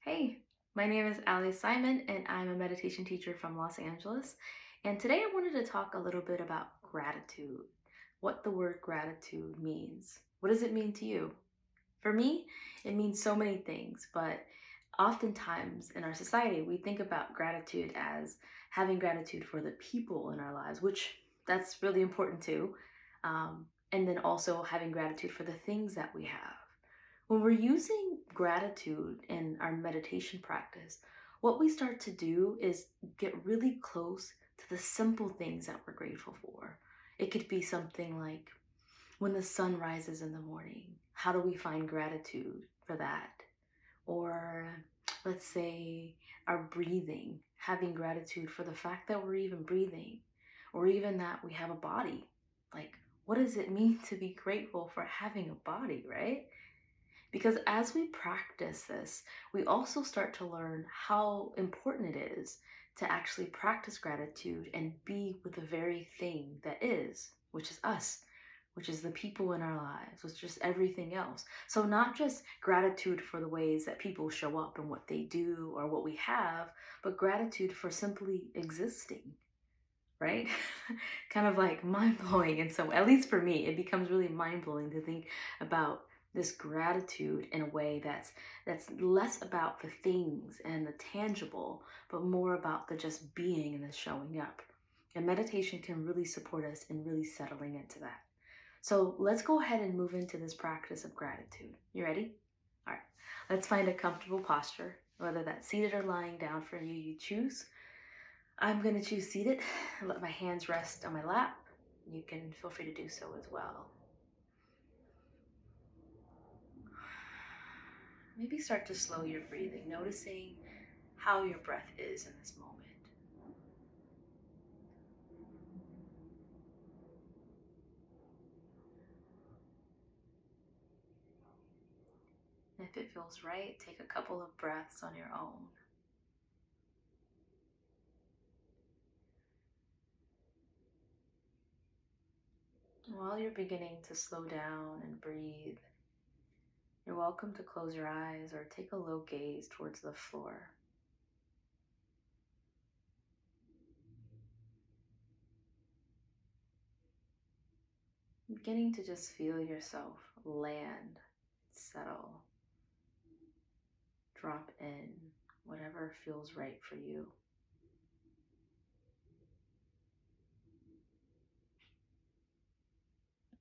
Hey, my name is Alli Simon, and I'm a meditation teacher from Los Angeles. And today I wanted to talk a little bit about gratitude, what the word gratitude means. What does it mean to you? For me, it means so many things, but oftentimes in our society, we think about gratitude as having gratitude for the people in our lives, which that's really important too. And then also having gratitude for the things that we have. When we're using gratitude in our meditation practice, what we start to do is get really close to the simple things that we're grateful for. It could be something like when the sun rises in the morning, how do we find gratitude for that? Or let's say our breathing, having gratitude for the fact that we're even breathing, or even that we have a body. Like, what does it mean to be grateful for having a body, right? Because as we practice this, we also start to learn how important it is to actually practice gratitude and be with the very thing that is, which is us, which is the people in our lives, which is everything else. So, not just gratitude for the ways that people show up and what they do or what we have, but gratitude for simply existing, right? Kind of like mind blowing. And so, at least for me, it becomes really mind blowing to think about this gratitude in a way that's less about the things and the tangible, but more about the just being and the showing up. And meditation can really support us in really settling into that. So let's go ahead and move into this practice of gratitude. You ready? All right. Let's find a comfortable posture, whether that's seated or lying down for you, you choose. I'm going to choose seated. Let my hands rest on my lap. You can feel free to do so as well. Maybe start to slow your breathing, noticing how your breath is in this moment. If it feels right, take a couple of breaths on your own. While you're beginning to slow down and breathe, you're welcome to close your eyes or take a low gaze towards the floor. Beginning to just feel yourself land, settle, drop in, whatever feels right for you.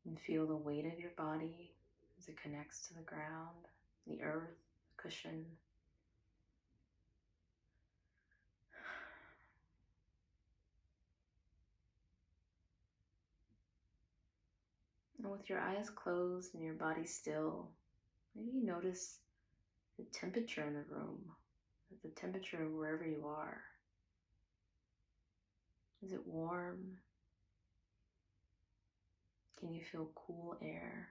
And feel the weight of your body as it connects to the ground, the earth, cushion. And with your eyes closed and your body still, maybe you notice the temperature in the room, the temperature of wherever you are. Is it warm? Can you feel cool air?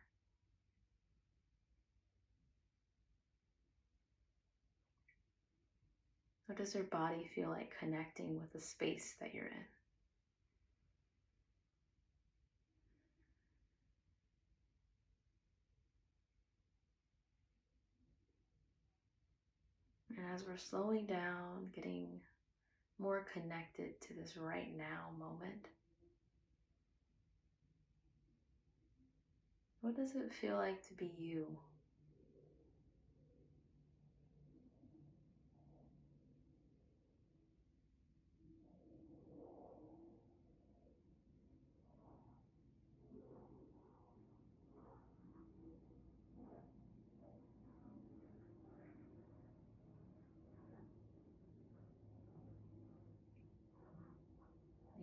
How does your body feel like connecting with the space that you're in? And as we're slowing down, getting more connected to this right now moment, what does it feel like to be you?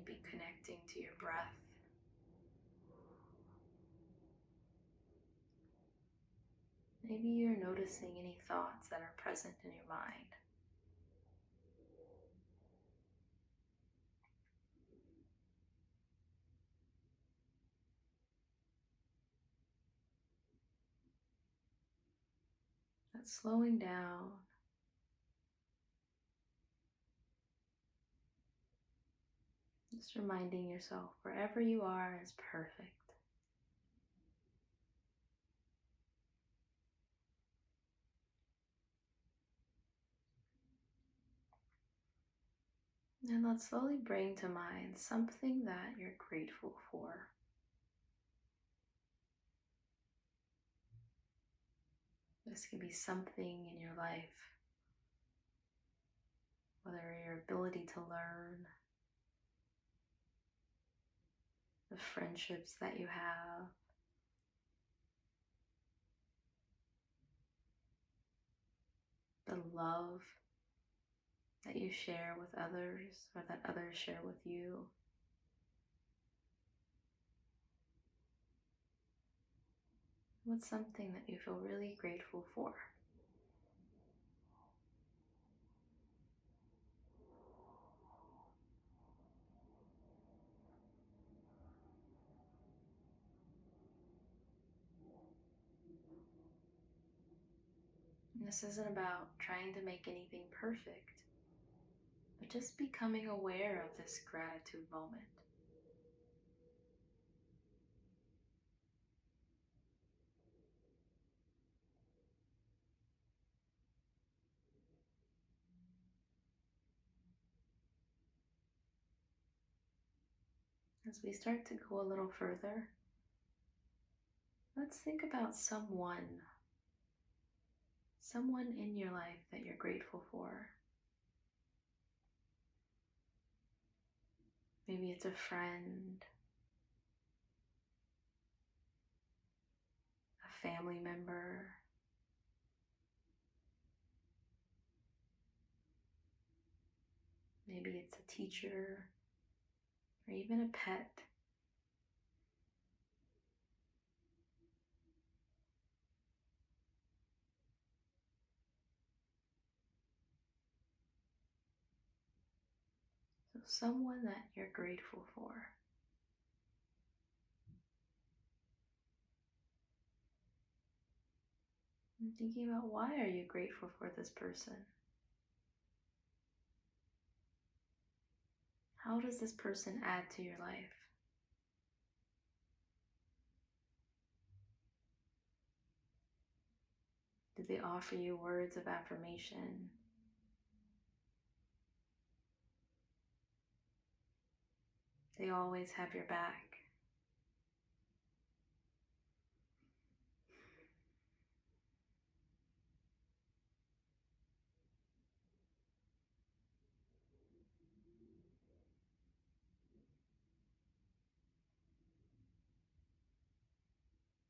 Maybe connecting to your breath. Maybe you're noticing any thoughts that are present in your mind. But slowing down, just reminding yourself wherever you are is perfect. And let's slowly bring to mind something that you're grateful for. This could be something in your life, whether your ability to learn, the friendships that you have, the love that you share with others or that others share with you. What's something that you feel really grateful for? And this isn't about trying to make anything perfect, but just becoming aware of this gratitude moment. As we start to go a little further, let's think about someone in your life that you're grateful for. Maybe it's a friend, a family member, maybe it's a teacher, or even a pet. So someone that you're grateful for. And thinking about, why are you grateful for this person? How does this person add to your life? Do they offer you words of affirmation? They always have your back.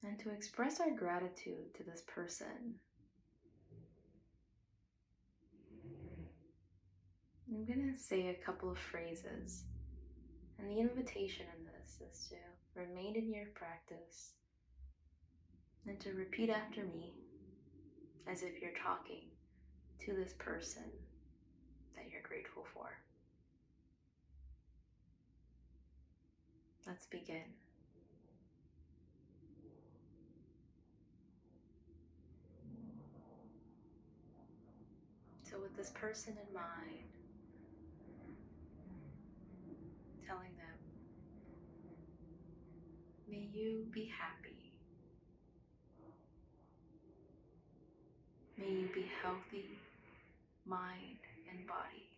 And to express our gratitude to this person, I'm going to say a couple of phrases. And the invitation in this is to remain in your practice and to repeat after me as if you're talking to this person that you're grateful for. Let's begin. So with this person in mind, telling them, may you be happy. May you be healthy, mind and body.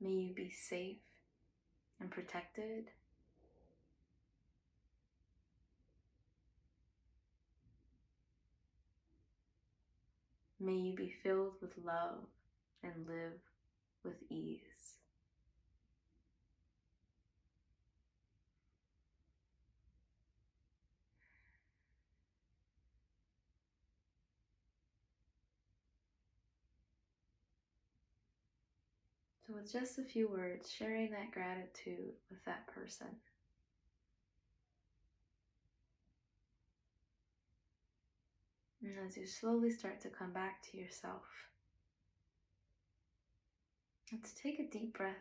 May you be safe and protected. May you be filled with love and live with ease. So with just a few words, sharing that gratitude with that person. And as you slowly start to come back to yourself, let's take a deep breath.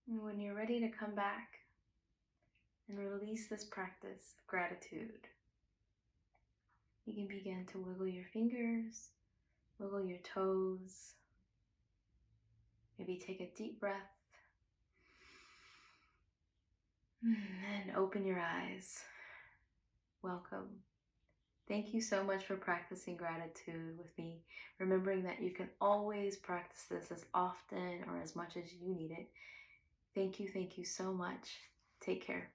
And when you're ready to come back and release this practice of gratitude, you can begin to wiggle your fingers, wiggle your toes. Maybe take a deep breath And open your eyes. Welcome. Thank you so much for practicing gratitude with me, remembering that you can always practice this as often or as much as you need it. Thank you so much. Take care.